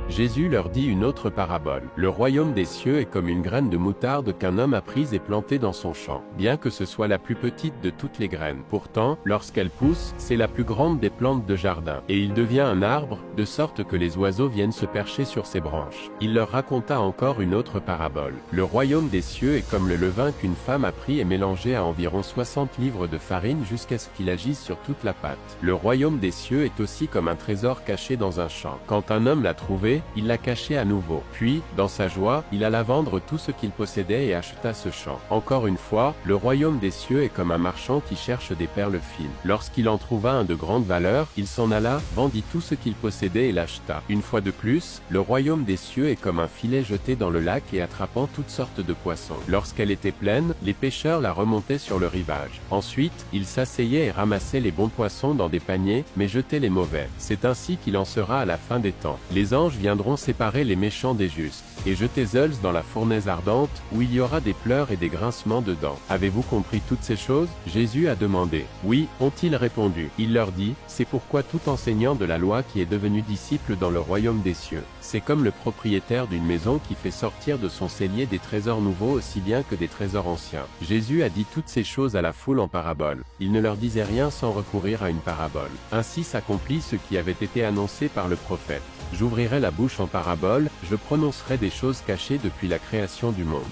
Jésus leur dit une autre parabole. Le royaume des cieux est comme une graine de moutarde qu'un homme a prise et plantée dans son champ. Bien que ce soit la plus petite de toutes les graines, pourtant, lorsqu'elle pousse, c'est la plus grande des plantes de jardin. Et il devient un arbre, de sorte que les oiseaux viennent se percher sur ses branches. Il leur raconta encore une autre parabole. Le royaume des cieux est comme le levain qu'une femme a pris et mélangé à environ 60 livres de farine jusqu'à ce qu'il agisse sur toute la pâte. Le royaume des cieux est aussi comme un trésor caché dans un champ. Quand un homme l'a trouvé, il l'a caché à nouveau. Puis, dans sa joie, il alla vendre tout ce qu'il possédait et acheta ce champ. Encore une fois, le royaume des cieux est comme un marchand qui cherche des perles fines. Lorsqu'il en trouva un de grande valeur, il s'en alla, vendit tout ce qu'il possédait et l'acheta. Une fois de plus, le royaume des cieux est comme un filet jeté dans le lac et attrapant toutes sortes de poissons. Lorsqu'elle était pleine, les pêcheurs la remontaient sur le rivage. Ensuite, ils s'asseyaient et ramassaient les bons poissons dans des paniers, mais jetaient les mauvais. C'est ainsi qu'il en sera à la fin des temps. Les anges viendront séparer les méchants des justes, et jeter seuls dans la fournaise ardente, où il y aura des pleurs et des grincements de dents. Avez-vous compris toutes ces choses? Jésus a demandé. Oui, ont-ils répondu. Il leur dit, c'est pourquoi tout enseignant de la loi qui est devenu disciple dans le royaume des cieux. C'est comme le propriétaire d'une maison qui fait sortir de son cellier des trésors nouveaux aussi bien que des trésors anciens. Jésus a dit toutes ces choses à la foule en parabole. Il ne leur disait rien sans recourir à une parabole. Ainsi s'accomplit ce qui avait été annoncé par le prophète. J'ouvrirai la bouche en parabole, je prononcerai des choses cachées depuis la création du monde.